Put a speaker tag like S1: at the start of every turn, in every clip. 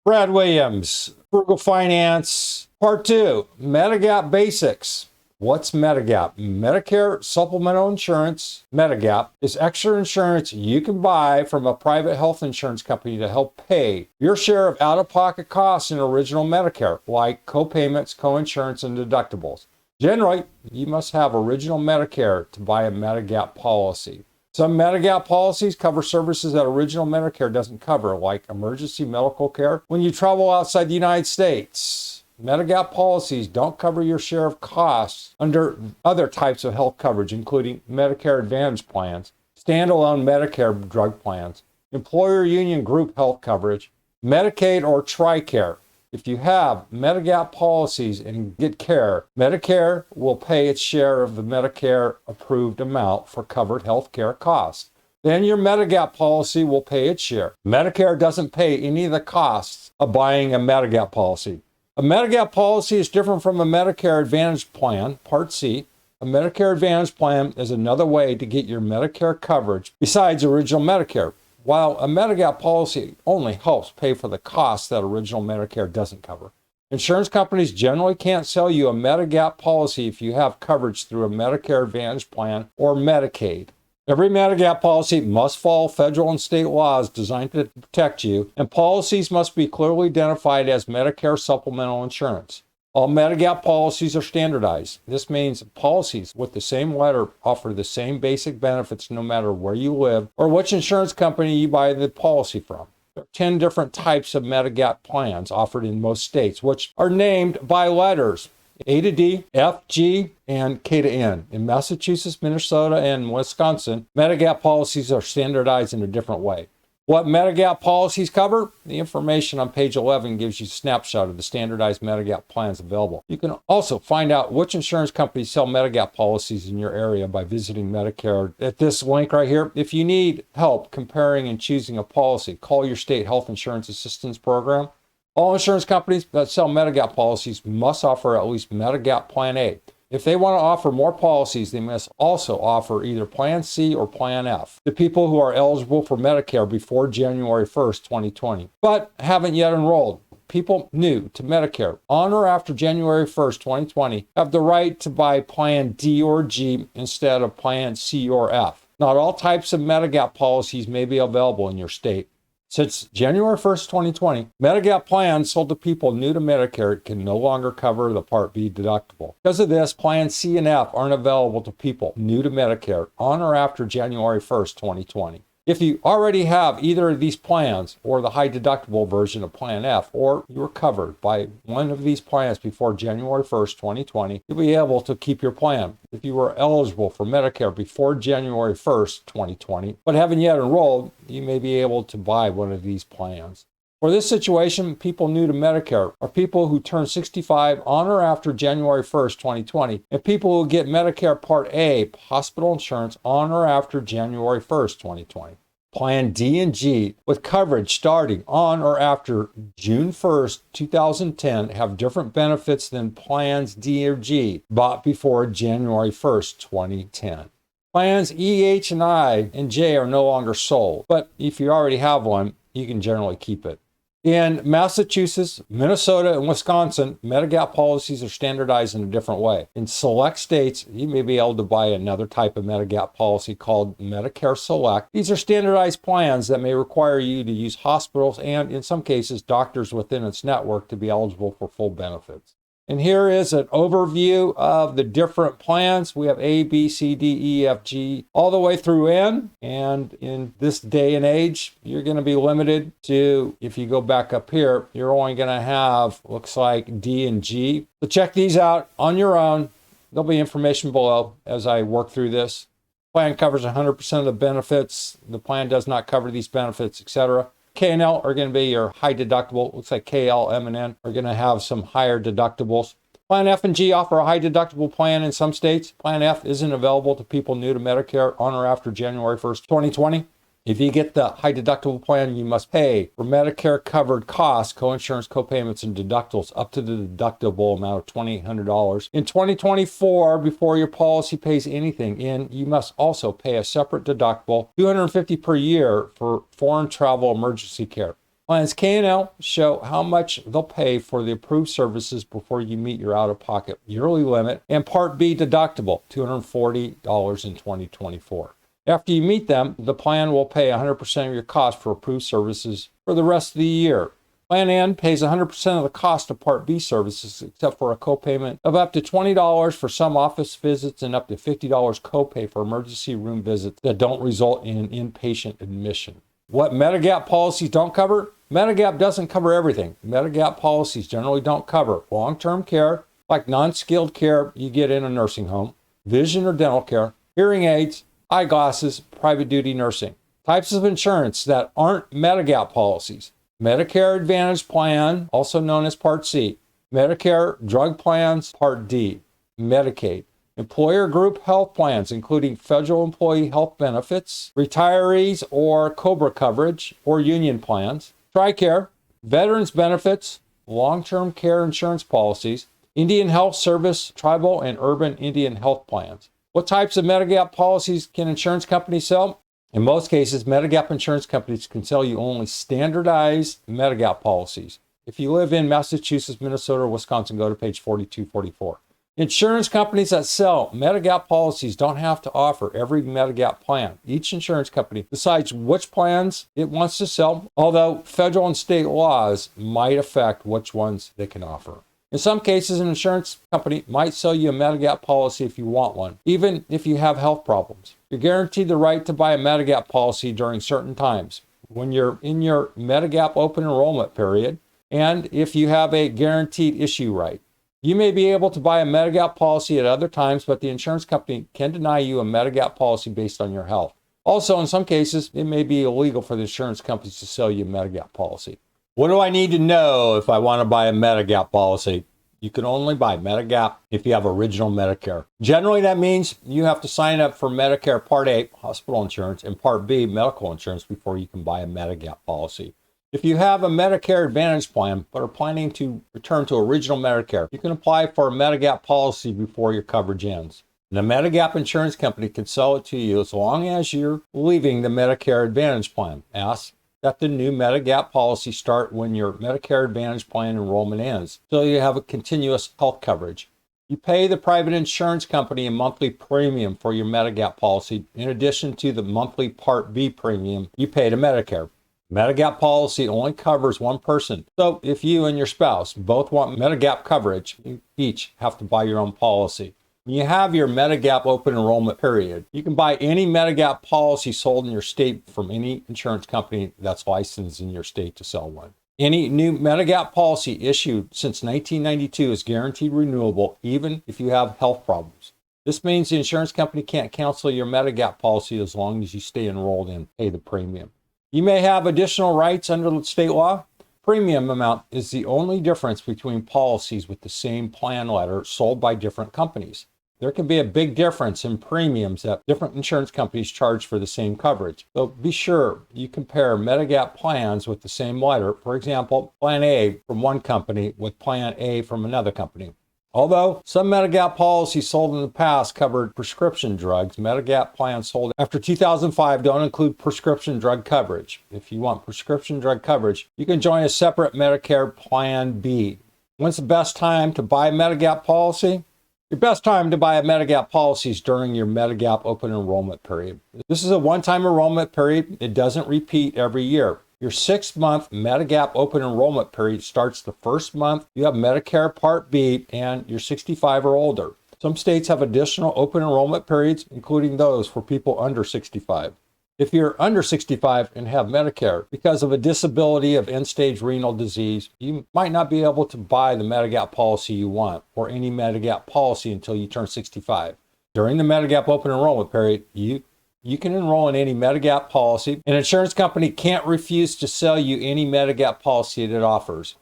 S1: Brad Williams, Frugal Finance, Part 2, Medigap Basics. What's Medigap? Medicare Supplemental Insurance, Medigap, is extra insurance you can buy from a private health insurance company to help pay your share of out-of-pocket costs in original Medicare, like copayments, coinsurance, and deductibles. Generally, you must have original Medicare to buy a Medigap policy. Some Medigap policies cover services that original Medicare doesn't cover, like emergency medical care when you travel outside the United States. Medigap policies don't cover your share of costs under other types of health coverage, including Medicare Advantage plans, standalone Medicare drug plans, employer union group health coverage, Medicaid or TRICARE. If you have Medigap policies and get care, Medicare will pay its share of the Medicare approved amount for covered health care costs. Then your Medigap policy will pay its share. Medicare doesn't pay any of the costs of buying a Medigap policy. A Medigap policy is different from a Medicare Advantage plan, Part C. A Medicare Advantage plan is another way to get your Medicare coverage besides original Medicare, while a Medigap policy only helps pay for the costs that original Medicare doesn't cover. Insurance companies generally can't sell you a Medigap policy if you have coverage through a Medicare Advantage plan or Medicaid. Every Medigap policy must follow federal and state laws designed to protect you, and policies must be clearly identified as Medicare supplemental insurance. All Medigap policies are standardized. This means policies with the same letter offer the same basic benefits no matter where you live or which insurance company you buy the policy from. There are 10 different types of Medigap plans offered in most states, which are named by letters: A to D, F, G, and K to N. In Massachusetts, Minnesota, and Wisconsin, Medigap policies are standardized in a different way. What Medigap policies cover? The information on page 11 gives you a snapshot of the standardized Medigap plans available. You can also find out which insurance companies sell Medigap policies in your area by visiting Medicare at this link right here. If you need help comparing and choosing a policy, call your state health insurance assistance program. All insurance companies that sell Medigap policies must offer at least Medigap Plan A. If they want to offer more policies, they must also offer either Plan C or Plan F to people who are eligible for Medicare before January 1st, 2020, but haven't yet enrolled. People new to Medicare on or after January 1st, 2020 have the right to buy Plan D or G instead of Plan C or F. Not all types of Medigap policies may be available in your state. Since January 1st, 2020, Medigap plans sold to people new to Medicare can no longer cover the Part B deductible. Because of this, Plan C and F aren't available to people new to Medicare on or after January 1st, 2020. If you already have either of these plans or the high deductible version of Plan F, or you were covered by one of these plans before January 1st, 2020, you'll be able to keep your plan. If you were eligible for Medicare before January 1st, 2020, but haven't yet enrolled, you may be able to buy one of these plans. For this situation, people new to Medicare are people who turn 65 on or after January 1st, 2020, and people who get Medicare Part A hospital insurance on or after January 1st, 2020. Plan D and G, with coverage starting on or after June 1st, 2010, have different benefits than Plans D or G bought before January 1st, 2010. Plans E, H, and I and J are no longer sold, but if you already have one, you can generally keep it. In Massachusetts, Minnesota, and Wisconsin, Medigap policies are standardized in a different way. In select states, you may be able to buy another type of Medigap policy called Medicare Select. These are standardized plans that may require you to use hospitals and, in some cases, doctors within its network to be eligible for full benefits. And here is an overview of the different plans. We have A, B, C, D, E, F, G, all the way through N. And in this day and age, you're going to be limited to, if you go back up here, you're only going to have, looks like D and G. So check these out on your own. There'll be information below as I work through this. Plan covers 100% of the benefits. The plan does not cover these benefits, etc. K and L are going to be your high deductible. Looks like K, L, M, and N are going to have some higher deductibles. Plan F and G offer a high deductible plan in some states. Plan F isn't available to people new to Medicare on or after January 1st, 2020. If you get the high deductible plan, you must pay for Medicare covered costs, coinsurance, copayments, and deductibles up to the deductible amount of $2,800. In 2024, before your policy pays anything in, you must also pay a separate deductible, $250 per year for foreign travel emergency care. Plans K and L show how much they'll pay for the approved services before you meet your out-of-pocket yearly limit, and Part B deductible, $240 in 2024. After you meet them, the plan will pay 100% of your cost for approved services for the rest of the year. Plan N pays 100% of the cost of Part B services, except for a copayment of up to $20 for some office visits and up to $50 copay for emergency room visits that don't result in inpatient admission. What Medigap policies don't cover? Medigap doesn't cover everything. Medigap policies generally don't cover long-term care, like non-skilled care you get in a nursing home, vision or dental care, hearing aids, eyeglasses, private duty nursing. Types of insurance that aren't Medigap policies: Medicare Advantage plan, also known as Part C, Medicare drug plans, Part D, Medicaid, employer group health plans, including federal employee health benefits, retirees or COBRA coverage, or union plans, TRICARE, veterans benefits, long-term care insurance policies, Indian Health Service, tribal and urban Indian health plans. What types of Medigap policies can insurance companies sell? In most cases, Medigap insurance companies can sell you only standardized Medigap policies. If you live in Massachusetts, Minnesota, or Wisconsin, go to page 4244. Insurance companies that sell Medigap policies don't have to offer every Medigap plan. Each insurance company decides which plans it wants to sell, although federal and state laws might affect which ones they can offer. In some cases, an insurance company might sell you a Medigap policy if you want one, even if you have health problems. You're guaranteed the right to buy a Medigap policy during certain times, when you're in your Medigap Open Enrollment Period, and if you have a guaranteed issue right. You may be able to buy a Medigap policy at other times, but the insurance company can deny you a Medigap policy based on your health. Also, in some cases, it may be illegal for the insurance companies to sell you a Medigap policy. What do I need to know if I want to buy a Medigap policy? You can only buy Medigap if you have original Medicare. Generally, that means you have to sign up for Medicare Part A, hospital insurance, and Part B, medical insurance, before you can buy a Medigap policy. If you have a Medicare Advantage plan but are planning to return to original Medicare, you can apply for a Medigap policy before your coverage ends. The Medigap insurance company can sell it to you as long as you're leaving the Medicare Advantage plan. Ask that the new Medigap policy start when your Medicare Advantage plan enrollment ends, so you have a continuous health coverage. You pay the private insurance company a monthly premium for your Medigap policy, in addition to the monthly Part B premium you pay to Medicare. Medigap policy only covers one person, so if you and your spouse both want Medigap coverage, you each have to buy your own policy. When you have your Medigap Open Enrollment Period, you can buy any Medigap policy sold in your state from any insurance company that's licensed in your state to sell one. Any new Medigap policy issued since 1992 is guaranteed renewable, even if you have health problems. This means the insurance company can't cancel your Medigap policy as long as you stay enrolled and pay the premium. You may have additional rights under the state law. Premium amount is the only difference between policies with the same plan letter sold by different companies. There can be a big difference in premiums that different insurance companies charge for the same coverage. So be sure you compare Medigap plans with the same letter. For example, Plan A from one company with Plan A from another company. Although some Medigap policies sold in the past covered prescription drugs, Medigap plans sold after 2005 don't include prescription drug coverage. If you want prescription drug coverage, you can join a separate Medicare Plan B. When's the best time to buy a Medigap policy? Your best time to buy a Medigap policy is during your Medigap Open Enrollment Period. This is a one-time enrollment period. It doesn't repeat every year. Your 6-month Medigap Open Enrollment Period starts the first month you have Medicare Part B and you're 65 or older. Some states have additional open enrollment periods, including those for people under 65. If you're under 65 and have Medicare, because of a disability of end-stage renal disease, you might not be able to buy the Medigap policy you want, or any Medigap policy, until you turn 65. During the Medigap Open Enrollment Period, you can enroll in any Medigap policy. An insurance company can't refuse to sell you any Medigap policy that it offers.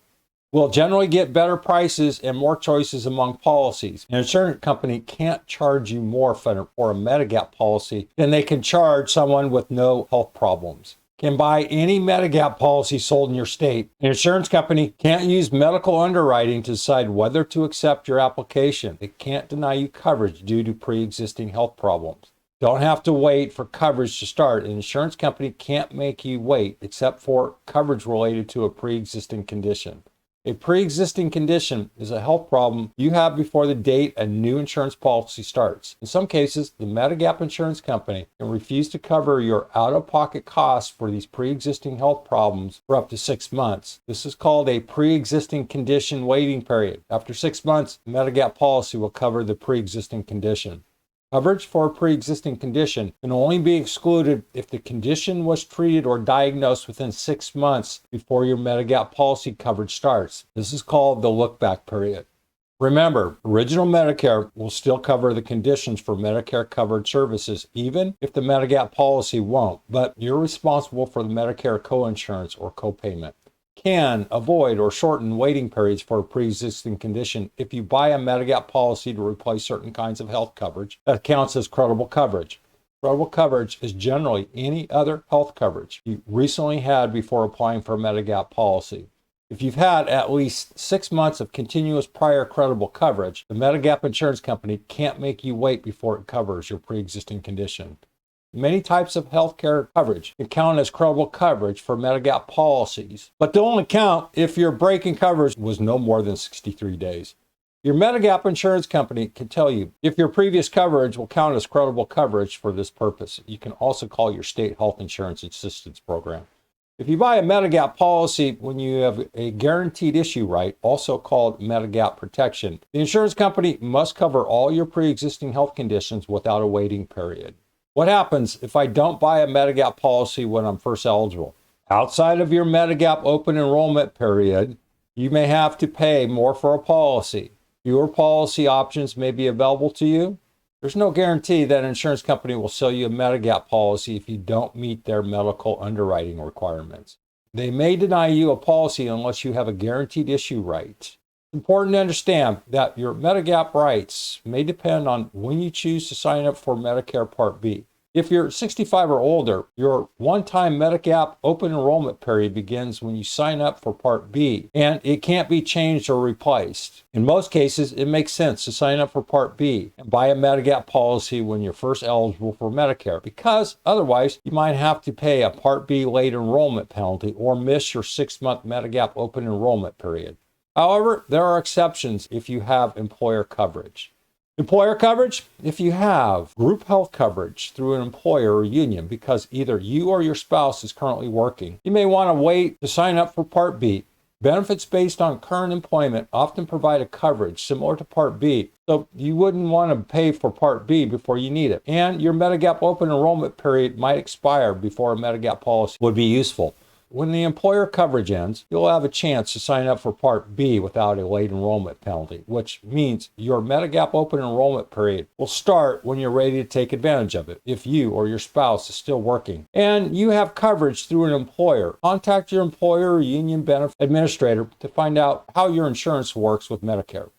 S1: We'll generally get better prices and more choices among policies. An insurance company can't charge you more for a Medigap policy than they can charge someone with no health problems. Can buy any Medigap policy sold in your state. An insurance company can't use medical underwriting to decide whether to accept your application. It can't deny you coverage due to pre-existing health problems. Don't have to wait for coverage to start. An insurance company can't make you wait except for coverage related to a pre-existing condition. A pre-existing condition is a health problem you have before the date a new insurance policy starts. In some cases, the Medigap insurance company can refuse to cover your out-of-pocket costs for these pre-existing health problems for up to 6 months. This is called a pre-existing condition waiting period. After 6 months, the Medigap policy will cover the pre-existing condition. Coverage for a pre-existing condition can only be excluded if the condition was treated or diagnosed within 6 months before your Medigap policy coverage starts. This is called the look-back period. Remember, original Medicare will still cover the conditions for Medicare covered services, even if the Medigap policy won't, but you're responsible for the Medicare coinsurance or copayment. Can avoid or shorten waiting periods for a pre-existing condition if you buy a Medigap policy to replace certain kinds of health coverage that counts as credible coverage. Credible coverage is generally any other health coverage you recently had before applying for a Medigap policy. If you've had at least 6 months of continuous prior credible coverage, the Medigap insurance company can't make you wait before it covers your pre-existing condition. Many types of healthcare coverage can count as credible coverage for Medigap policies, but they'll only count if your break in coverage was no more than 63 days. Your Medigap insurance company can tell you if your previous coverage will count as credible coverage for this purpose. You can also call your state health insurance assistance program. If you buy a Medigap policy when you have a guaranteed issue right, also called Medigap protection, the insurance company must cover all your pre-existing health conditions without a waiting period. What happens if I don't buy a Medigap policy when I'm first eligible? Outside of your Medigap Open Enrollment Period, you may have to pay more for a policy. Fewer policy options may be available to you. There's no guarantee that an insurance company will sell you a Medigap policy if you don't meet their medical underwriting requirements. They may deny you a policy unless you have a guaranteed issue right. It's important to understand that your Medigap rights may depend on when you choose to sign up for Medicare Part B. If you're 65 or older, your one-time Medigap Open Enrollment Period begins when you sign up for Part B, and it can't be changed or replaced. In most cases, it makes sense to sign up for Part B and buy a Medigap policy when you're first eligible for Medicare, because otherwise you might have to pay a Part B late enrollment penalty or miss your 6-month Medigap Open Enrollment Period. However, there are exceptions if you have employer coverage. Employer coverage, if you have group health coverage through an employer or union because either you or your spouse is currently working, you may want to wait to sign up for Part B. Benefits based on current employment often provide a coverage similar to Part B, so you wouldn't want to pay for Part B before you need it. And your Medigap Open Enrollment Period might expire before a Medigap policy would be useful. When the employer coverage ends, you'll have a chance to sign up for Part B without a late enrollment penalty, which means your Medigap Open Enrollment Period will start when you're ready to take advantage of it. If you or your spouse is still working and you have coverage through an employer, contact your employer or union benefit administrator to find out how your insurance works with Medicare.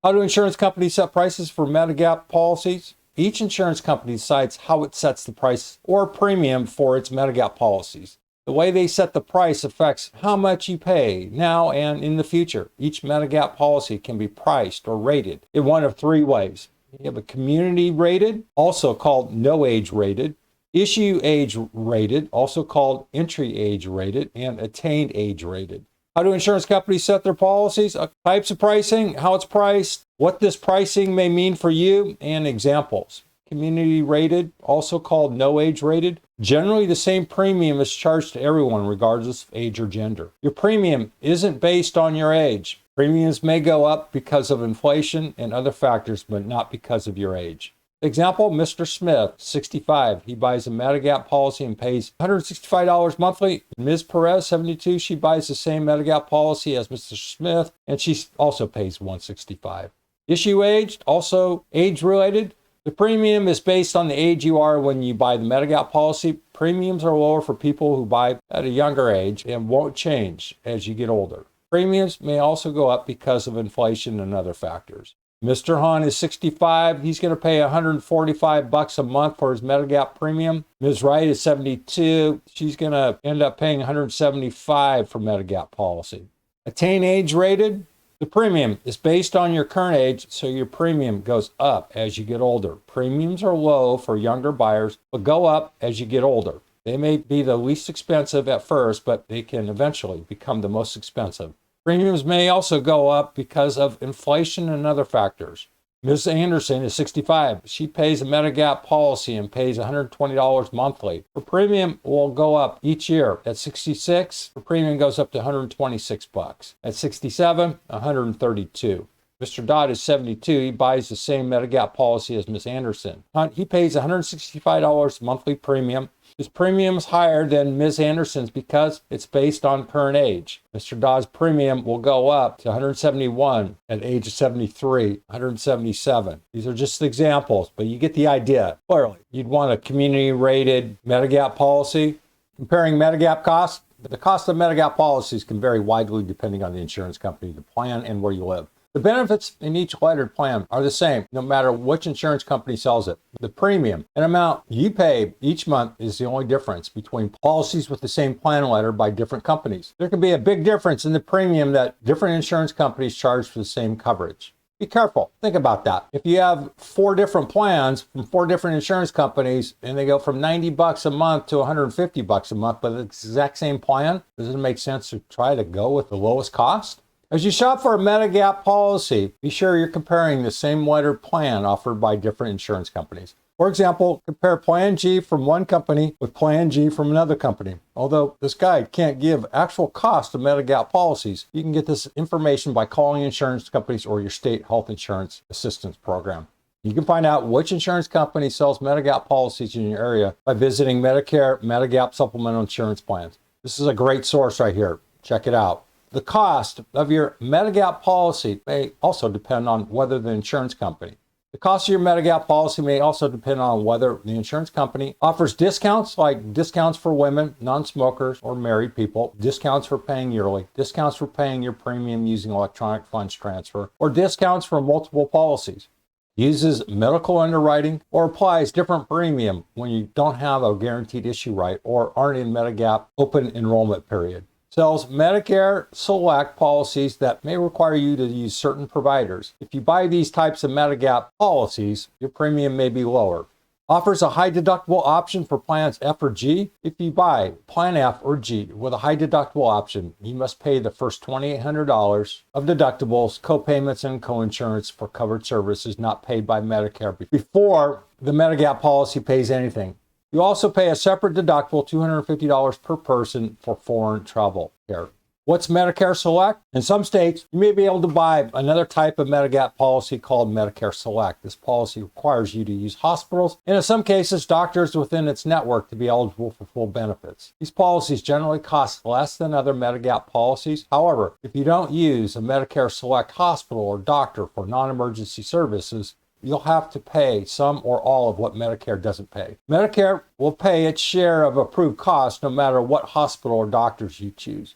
S1: How do insurance companies set prices for Medigap policies? Each insurance company decides how it sets the price or premium for its Medigap policies. The way they set the price affects how much you pay now and in the future. Each Medigap policy can be priced or rated in one of 3 ways. You have a community rated, also called no age rated, issue age rated, also called entry age rated, and attained age rated. How do insurance companies set their policies? Types of pricing, how it's priced, what this pricing may mean for you, and examples. Community rated, also called no age rated. Generally, the same premium is charged to everyone regardless of age or gender. Your premium isn't based on your age. Premiums may go up because of inflation and other factors, but not because of your age. Example, Mr. Smith, 65. He buys a Medigap policy and pays $165 monthly. Ms. Perez, 72. She buys the same Medigap policy as Mr. Smith, and she also pays $165. Issue age, also age-related. The premium is based on the age you are when you buy the Medigap policy. Premiums are lower for people who buy at a younger age and won't change as you get older. Premiums may also go up because of inflation and other factors. Mr. Hahn is 65. He's going to pay $145 a month for his Medigap premium. Ms. Wright is 72. She's going to end up paying $175 for Medigap policy. Attain age rated. The premium is based on your current age, so your premium goes up as you get older. Premiums are low for younger buyers, but go up as you get older. They may be the least expensive at first, but they can eventually become the most expensive. Premiums may also go up because of inflation and other factors. Ms. Anderson is 65. She pays a Medigap policy and pays $120 monthly. Her premium will go up each year. At 66, her premium goes up to $126. At 67, $132. Mr. Dodd is 72. He buys the same Medigap policy as Ms. Anderson. He pays $165 monthly premium. His premium is higher than Ms. Anderson's because it's based on current age. Mr. Dodd's premium will go up to $171 at age of 73, $177. These are just examples, but you get the idea. Clearly, you'd want a community-rated Medigap policy. Comparing Medigap costs, the cost of Medigap policies can vary widely depending on the insurance company, the plan, and where you live. The benefits in each lettered plan are the same, no matter which insurance company sells it. The premium and amount you pay each month is the only difference between policies with the same plan letter by different companies. There can be a big difference in the premium that different insurance companies charge for the same coverage. Be careful. Think about that. If you have 4 different plans from 4 different insurance companies and they go from $90 a month to $150 a month, but the exact same plan, does it make sense to try to go with the lowest cost? As you shop for a Medigap policy, be sure you're comparing the same lettered plan offered by different insurance companies. For example, compare Plan G from one company with Plan G from another company. Although this guide can't give actual cost of Medigap policies, you can get this information by calling insurance companies or your state health insurance assistance program. You can find out which insurance company sells Medigap policies in your area by visiting Medicare Medigap Supplemental Insurance Plans. This is a great source right here. Check it out. The cost of your Medigap policy may also depend on whether the insurance company. The cost of your Medigap policy may also depend on whether the insurance company offers discounts like discounts for women, non-smokers, or married people, discounts for paying yearly, discounts for paying your premium using electronic funds transfer, or discounts for multiple policies. Uses medical underwriting or applies different premium when you don't have a guaranteed issue right or aren't in Medigap Open Enrollment Period. Sells Medicare Select policies that may require you to use certain providers. If you buy these types of Medigap policies, your premium may be lower. Offers a high deductible option for plans F or G. If you buy plan F or G with a high deductible option, you must pay the first $2,800 of deductibles, copayments, and coinsurance for covered services not paid by Medicare before the Medigap policy pays anything. You also pay a separate deductible, $250 per person for foreign travel care. What's Medicare Select? In some states, you may be able to buy another type of Medigap policy called Medicare Select. This policy requires you to use hospitals and in some cases, doctors within its network to be eligible for full benefits. These policies generally cost less than other Medigap policies. However, if you don't use a Medicare Select hospital or doctor for non-emergency services, you'll have to pay some or all of what Medicare doesn't pay. Medicare will pay its share of approved costs no matter what hospital or doctors you choose.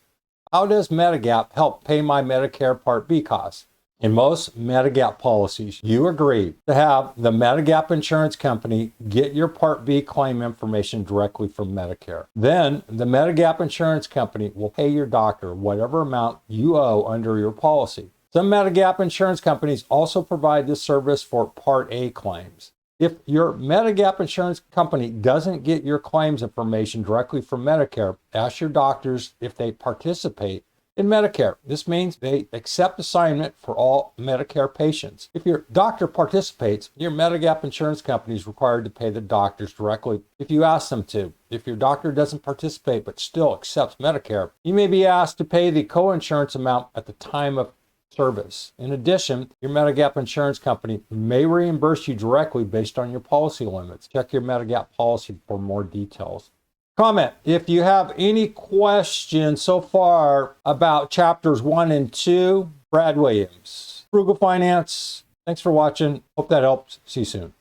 S1: How does Medigap help pay my Medicare Part B costs? In most Medigap policies, you agree to have the Medigap insurance company get your Part B claim information directly from Medicare. Then, the Medigap insurance company will pay your doctor whatever amount you owe under your policy. Some Medigap insurance companies also provide this service for Part A claims. If your Medigap insurance company doesn't get your claims information directly from Medicare, ask your doctors if they participate in Medicare. This means they accept assignment for all Medicare patients. If your doctor participates, your Medigap insurance company is required to pay the doctors directly if you ask them to. If your doctor doesn't participate but still accepts Medicare, you may be asked to pay the coinsurance amount at the time of service. In addition, your Medigap insurance company may reimburse you directly based on your policy limits. Check your Medigap policy for more details. Comment if you have any questions so far about chapters 1 and 2. Brad Williams, Frugal Finance. Thanks for watching. Hope that helps. See you soon.